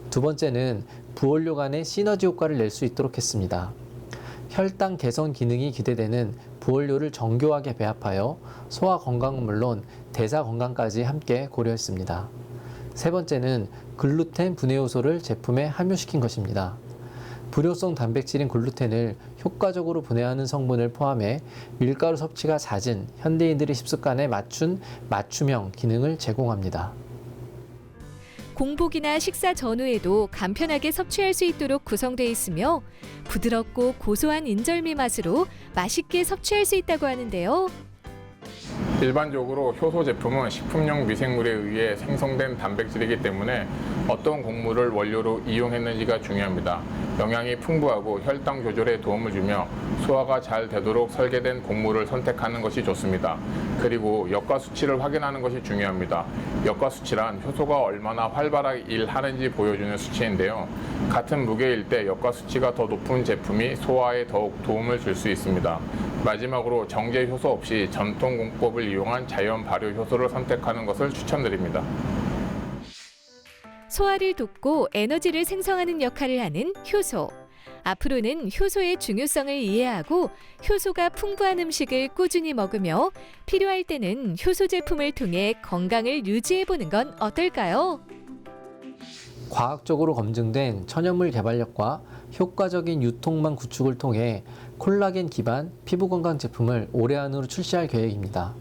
두 번째는 부원료 간의 시너지 효과를 낼 수 있도록 했습니다. 혈당 개선 기능이 기대되는 부원료를 정교하게 배합하여 소화 건강은 물론 대사 건강까지 함께 고려했습니다. 세 번째는 글루텐 분해 요소를 제품에 함유시킨 것입니다. 불효성 단백질인 글루텐을 효과적으로 분해하는 성분을 포함해 밀가루 섭취가 잦은 현대인들의 식습관에 맞춘 맞춤형 기능을 제공합니다. 공복이나 식사 전후에도 간편하게 섭취할 수 있도록 구성되어 있으며 부드럽고 고소한 인절미 맛으로 맛있게 섭취할 수 있다고 하는데요. 일반적으로 효소 제품은 식품용 미생물에 의해 생성된 단백질이기 때문에 어떤 곡물을 원료로 이용했는지가 중요합니다. 영양이 풍부하고 혈당 조절에 도움을 주며 소화가 잘 되도록 설계된 곡물을 선택하는 것이 좋습니다. 그리고 역가 수치를 확인하는 것이 중요합니다. 역가 수치란 효소가 얼마나 활발하게 일하는지 보여주는 수치인데요. 같은 무게일 때 역가 수치가 더 높은 제품이 소화에 더욱 도움을 줄 수 있습니다. 마지막으로 정제 효소 없이 전통 공법을 이용한 자연 발효 효소를 선택하는 것을 추천드립니다. 소화를 돕고 에너지를 생성하는 역할을 하는 효소. 앞으로는 효소의 중요성을 이해하고 효소가 풍부한 음식을 꾸준히 먹으며 필요할 때는 효소 제품을 통해 건강을 유지해보는 건 어떨까요? 과학적으로 검증된 천연물 개발력과 효과적인 유통망 구축을 통해 콜라겐 기반 피부 건강 제품을 올해 안으로 출시할 계획입니다.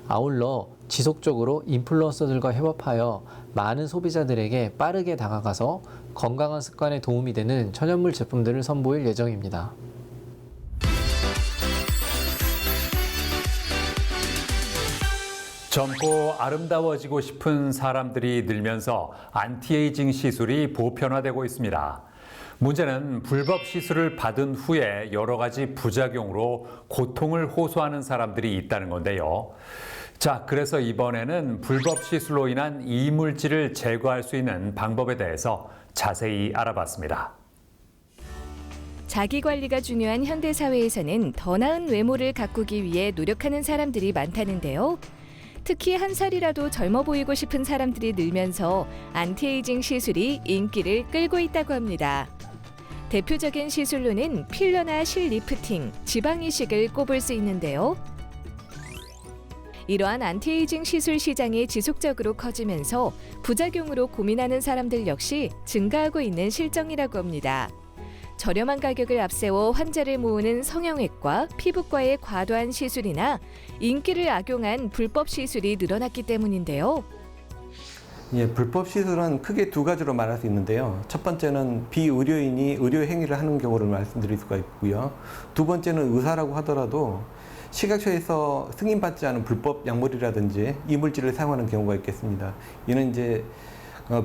아울러 지속적으로 인플루언서들과 협업하여 많은 소비자들에게 빠르게 다가가서 건강한 습관에 도움이 되는 천연물 제품들을 선보일 예정입니다. 젊고 아름다워지고 싶은 사람들이 늘면서 안티에이징 시술이 보편화되고 있습니다. 문제는 불법 시술을 받은 후에 여러 가지 부작용으로 고통을 호소하는 사람들이 있다는 건데요. 자, 그래서 이번에는 불법 시술로 인한 이물질을 제거할 수 있는 방법에 대해서 자세히 알아봤습니다. 자기 관리가 중요한 현대 사회에서는 더 나은 외모를 가꾸기 위해 노력하는 사람들이 많다는데요. 특히 한 살이라도 젊어 보이고 싶은 사람들이 늘면서 안티에이징 시술이 인기를 끌고 있다고 합니다. 대표적인 시술로는 필러나 실리프팅, 지방 이식을 꼽을 수 있는데요. 이러한 안티에이징 시술 시장이 지속적으로 커지면서 부작용으로 고민하는 사람들 역시 증가하고 있는 실정이라고 합니다. 저렴한 가격을 앞세워 환자를 모으는 성형외과, 피부과의 과도한 시술이나 인기를 악용한 불법 시술이 늘어났기 때문인데요. 예, 불법 시술은 크게 두 가지로 말할 수 있는데요. 첫 번째는 비의료인이 의료 행위를 하는 경우를 말씀드릴 수가 있고요. 두 번째는 의사라고 하더라도 식약처에서 승인받지 않은 불법 약물이라든지 이물질을 사용하는 경우가 있겠습니다. 이는 이제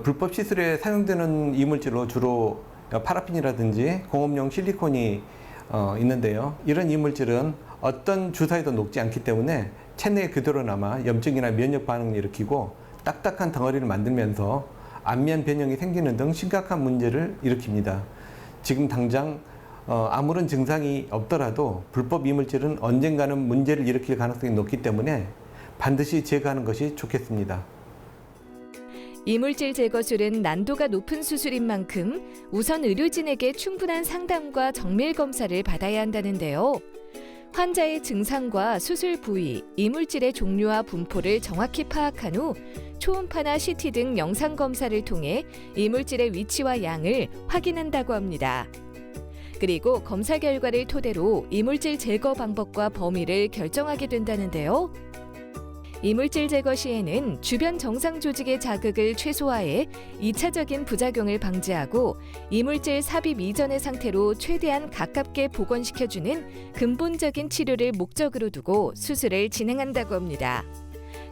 불법 시술에 사용되는 이물질로 주로 파라핀이라든지 공업용 실리콘이 있는데요. 이런 이물질은 어떤 주사에도 녹지 않기 때문에 체내에 그대로 남아 염증이나 면역 반응을 일으키고 딱딱한 덩어리를 만들면서 안면 변형이 생기는 등 심각한 문제를 일으킵니다. 지금 당장 아무런 증상이 없더라도 불법 이물질은 언젠가는 문제를 일으킬 가능성이 높기 때문에 반드시 제거하는 것이 좋겠습니다. 이물질 제거술은 난도가 높은 수술인 만큼 우선 의료진에게 충분한 상담과 정밀 검사를 받아야 한다는데요. 환자의 증상과 수술 부위, 이물질의 종류와 분포를 정확히 파악한 후 초음파나 CT 등 영상 검사를 통해 이물질의 위치와 양을 확인한다고 합니다. 그리고 검사 결과를 토대로 이물질 제거 방법과 범위를 결정하게 된다는데요. 이물질 제거 시에는 주변 정상 조직의 자극을 최소화해 2차적인 부작용을 방지하고 이물질 삽입 이전의 상태로 최대한 가깝게 복원시켜주는 근본적인 치료를 목적으로 두고 수술을 진행한다고 합니다.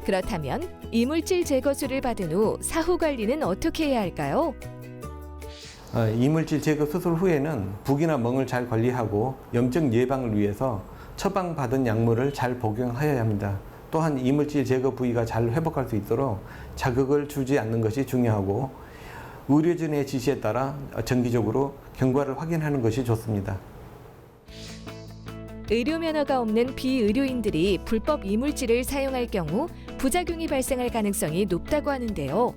그렇다면 이물질 제거술을 받은 후 사후 관리는 어떻게 해야 할까요? 이물질 제거 수술 후에는 부기나 멍을 잘 관리하고 염증 예방을 위해서 처방받은 약물을 잘 복용하여야 합니다. 또한 이물질 제거 부위가 잘 회복할 수 있도록 자극을 주지 않는 것이 중요하고 의료진의 지시에 따라 정기적으로 경과를 확인하는 것이 좋습니다. 의료 면허가 없는 비의료인들이 불법 이물질을 사용할 경우 부작용이 발생할 가능성이 높다고 하는데요.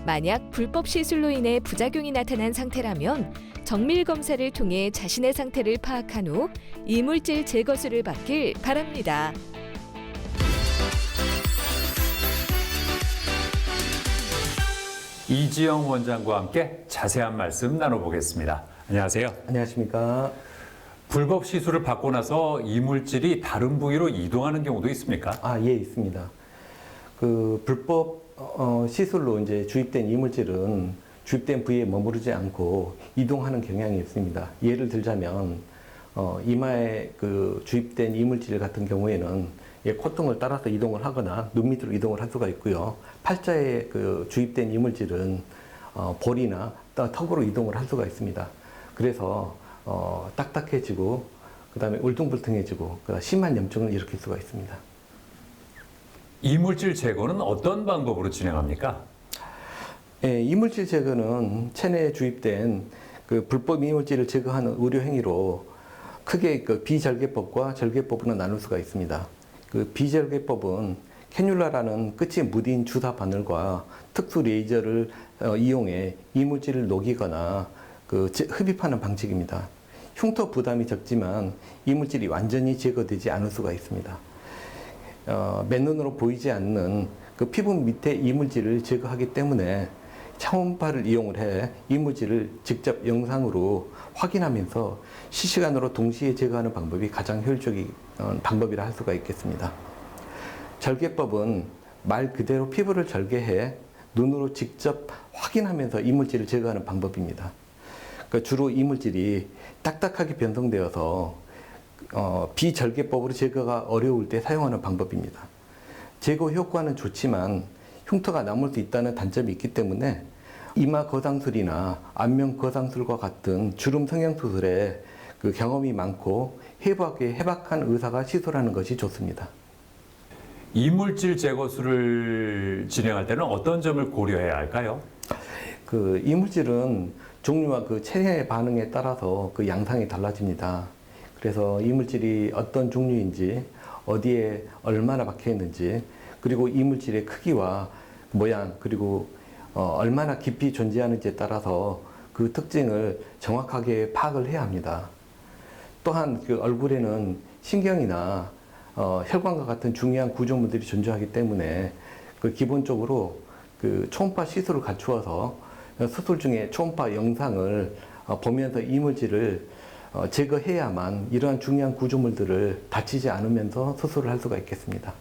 만약 불법 시술로 인해 부작용이 나타난 상태라면 정밀 검사를 통해 자신의 상태를 파악한 후 이물질 제거술을 받길 바랍니다. 이지영 원장과 함께 자세한 말씀 나눠보겠습니다. 안녕하세요. 안녕하십니까. 불법 시술을 받고 나서 이물질이 다른 부위로 이동하는 경우도 있습니까? 예, 있습니다. 그 불법 시술로 이제 주입된 이물질은 주입된 부위에 머무르지 않고 이동하는 경향이 있습니다. 예를 들자면 이마에 그 주입된 이물질 같은 경우에는 콧등을 따라서 이동을 하거나 눈 밑으로 이동을 할 수가 있고요. 팔자에 그 주입된 이물질은 볼이나 턱으로 이동을 할 수가 있습니다. 그래서 딱딱해지고 그다음에 울퉁불퉁해지고 심한 염증을 일으킬 수가 있습니다. 이물질 제거는 어떤 방법으로 진행합니까? 이물질 제거는 체내에 주입된 그 불법 이물질을 제거하는 의료 행위로 크게 그 비절개법과 절개법으로 나눌 수가 있습니다. 그 비절개법은 캐뉼라라는 끝이 무딘 주사 바늘과 특수 레이저를 이용해 이물질을 녹이거나 흡입하는 방식입니다. 흉터 부담이 적지만 이물질이 완전히 제거되지 않을 수가 있습니다. 맨눈으로 보이지 않는 그 피부 밑에 이물질을 제거하기 때문에 차원파를 이용을 해 이물질을 직접 영상으로 확인하면서 실시간으로 동시에 제거하는 방법이 가장 효율적인 방법이라 할 수가 있겠습니다. 절개법은 말 그대로 피부를 절개해 눈으로 직접 확인하면서 이물질을 제거하는 방법입니다. 그러니까 주로 이물질이 딱딱하게 변성되어서 비절개법으로 제거가 어려울 때 사용하는 방법입니다. 제거 효과는 좋지만 흉터가 남을 수 있다는 단점이 있기 때문에 이마 거상술이나 안면 거상술과 같은 주름 성형 수술에 그 경험이 많고 해박한 의사가 시술하는 것이 좋습니다. 이물질 제거술을 진행할 때는 어떤 점을 고려해야 할까요? 그 이물질은 종류와 그 체내의 반응에 따라서 그 양상이 달라집니다. 그래서 이물질이 어떤 종류인지, 어디에 얼마나 박혀 있는지, 그리고 이물질의 크기와 모양, 그리고 얼마나 깊이 존재하는지에 따라서 그 특징을 정확하게 파악을 해야 합니다. 또한 그 얼굴에는 신경이나 혈관과 같은 중요한 구조물들이 존재하기 때문에 그 기본적으로 그 초음파 시술을 갖추어서 수술 중에 초음파 영상을 보면서 이물질을 제거해야만 이러한 중요한 구조물들을 다치지 않으면서 수술을 할 수가 있겠습니다.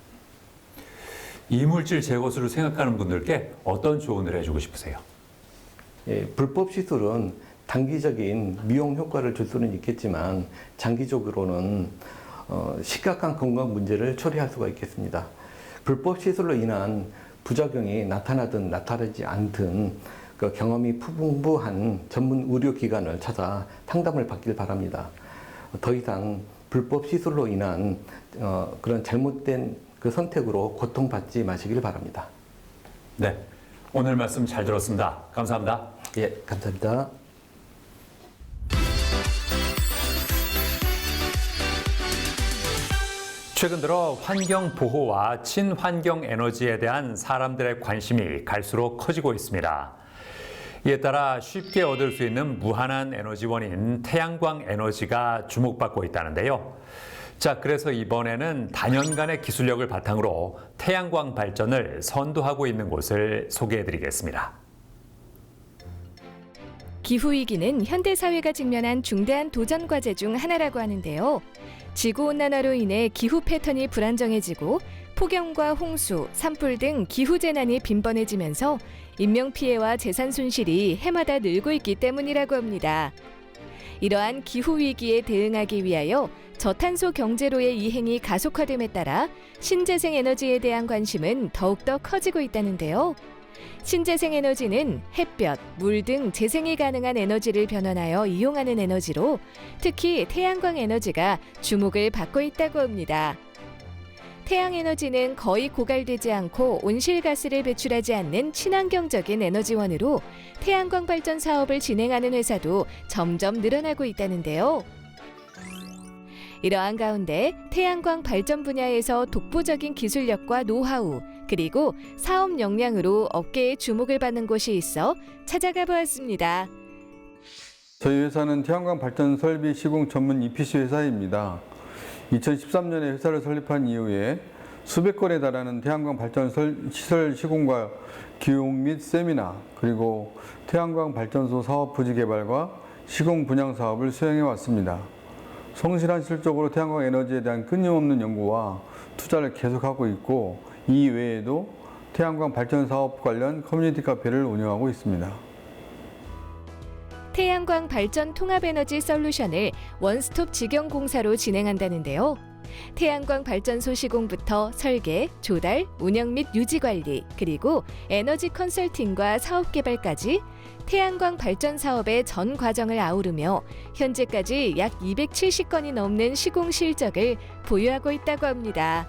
이물질 제거술을 생각하는 분들께 어떤 조언을 해주고 싶으세요? 예, 불법 시술은 단기적인 미용 효과를 줄 수는 있겠지만 장기적으로는 심각한 건강 문제를 초래할 수가 있겠습니다. 불법 시술로 인한 부작용이 나타나든 나타나지 않든 그 경험이 풍부한 전문 의료기관을 찾아 상담을 받길 바랍니다. 더 이상 불법 시술로 인한 그런 잘못된 그 선택으로 고통받지 마시길 바랍니다. 네, 오늘 말씀 잘 들었습니다. 감사합니다. 예, 감사합니다. 최근 들어 환경 보호와 친환경 에너지에 대한 사람들의 관심이 갈수록 커지고 있습니다. 이에 따라 쉽게 얻을 수 있는 무한한 에너지원인 태양광 에너지가 주목받고 있다는데요. 자, 그래서 이번에는 단연간의 기술력을 바탕으로 태양광 발전을 선도하고 있는 곳을 소개해드리겠습니다. 기후위기는 현대사회가 직면한 중대한 도전 과제 중 하나라고 하는데요. 지구온난화로 인해 기후 패턴이 불안정해지고 폭염과 홍수, 산불 등 기후재난이 빈번해지면서 인명피해와 재산 손실이 해마다 늘고 있기 때문이라고 합니다. 이러한 기후위기에 대응하기 위하여 저탄소 경제로의 이행이 가속화됨에 따라 신재생 에너지에 대한 관심은 더욱더 커지고 있다는데요. 신재생 에너지는 햇볕, 물 등 재생이 가능한 에너지를 변환하여 이용하는 에너지로 특히 태양광 에너지가 주목을 받고 있다고 합니다. 태양에너지는 거의 고갈되지 않고 온실가스를 배출하지 않는 친환경적인 에너지원으로 태양광 발전 사업을 진행하는 회사도 점점 늘어나고 있다는데요. 이러한 가운데 태양광 발전 분야에서 독보적인 기술력과 노하우, 그리고 사업 역량으로 업계의 주목을 받는 곳이 있어 찾아가 보았습니다. 저희 회사는 태양광 발전 설비 시공 전문 EPC 회사입니다. 2013년에 회사를 설립한 이후에 수백 건에 달하는 태양광 발전 시설 시공과 교육 및 세미나, 그리고 태양광 발전소 사업 부지 개발과 시공 분양 사업을 수행해 왔습니다. 성실한 실적으로 태양광 에너지에 대한 끊임없는 연구와 투자를 계속하고 있고, 이 외에도 태양광 발전 사업 관련 커뮤니티 카페를 운영하고 있습니다. 태양광 발전 통합에너지 솔루션을 원스톱 직영공사로 진행한다는데요. 태양광 발전소 시공부터 설계, 조달, 운영 및 유지 관리, 그리고 에너지 컨설팅과 사업 개발까지 태양광 발전 사업의 전 과정을 아우르며 현재까지 약 270건이 넘는 시공 실적을 보유하고 있다고 합니다.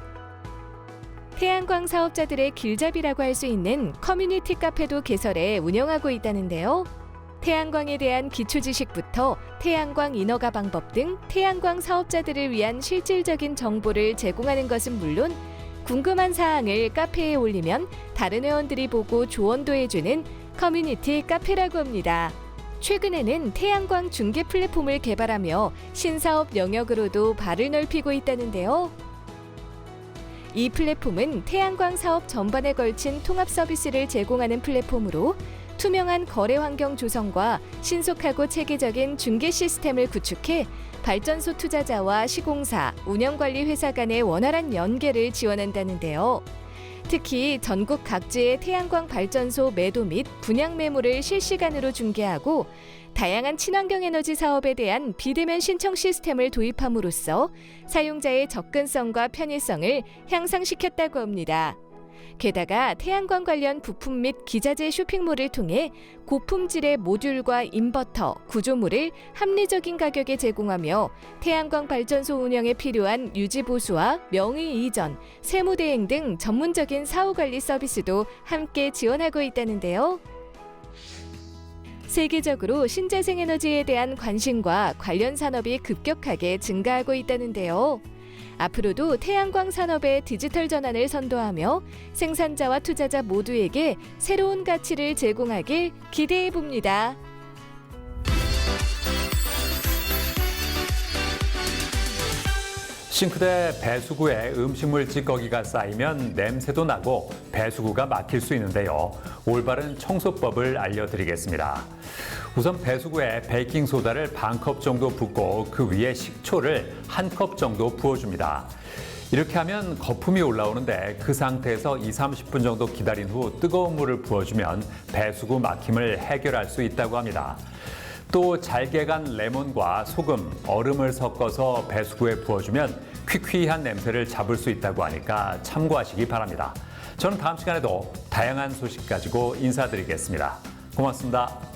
태양광 사업자들의 길잡이라고 할 수 있는 커뮤니티 카페도 개설해 운영하고 있다는데요. 태양광에 대한 기초 지식부터 태양광 인허가 방법 등 태양광 사업자들을 위한 실질적인 정보를 제공하는 것은 물론 궁금한 사항을 카페에 올리면 다른 회원들이 보고 조언도 해주는 커뮤니티 카페라고 합니다. 최근에는 태양광 중개 플랫폼을 개발하며 신사업 영역으로도 발을 넓히고 있다는데요. 이 플랫폼은 태양광 사업 전반에 걸친 통합 서비스를 제공하는 플랫폼으로 투명한 거래 환경 조성과 신속하고 체계적인 중개 시스템을 구축해 발전소 투자자와 시공사, 운영관리 회사 간의 원활한 연계를 지원한다는데요. 특히 전국 각지의 태양광 발전소 매도 및 분양 매물을 실시간으로 중개하고 다양한 친환경 에너지 사업에 대한 비대면 신청 시스템을 도입함으로써 사용자의 접근성과 편의성을 향상시켰다고 합니다. 게다가 태양광 관련 부품 및 기자재 쇼핑몰을 통해 고품질의 모듈과 인버터, 구조물을 합리적인 가격에 제공하며 태양광 발전소 운영에 필요한 유지 보수와 명의 이전, 세무 대행 등 전문적인 사후 관리 서비스도 함께 지원하고 있다는데요. 세계적으로 신재생 에너지에 대한 관심과 관련 산업이 급격하게 증가하고 있다는데요. 앞으로도 태양광 산업의 디지털 전환을 선도하며 생산자와 투자자 모두에게 새로운 가치를 제공하길 기대해 봅니다. 싱크대 배수구에 음식물 찌꺼기가 쌓이면 냄새도 나고 배수구가 막힐 수 있는데요. 올바른 청소법을 알려드리겠습니다. 우선 배수구에 베이킹소다를 반 컵 정도 붓고 그 위에 식초를 한 컵 정도 부어줍니다. 이렇게 하면 거품이 올라오는데 그 상태에서 20-30분 정도 기다린 후 뜨거운 물을 부어주면 배수구 막힘을 해결할 수 있다고 합니다. 또 잘게 간 레몬과 소금, 얼음을 섞어서 배수구에 부어주면 퀴퀴한 냄새를 잡을 수 있다고 하니까 참고하시기 바랍니다. 저는 다음 시간에도 다양한 소식 가지고 인사드리겠습니다. 고맙습니다.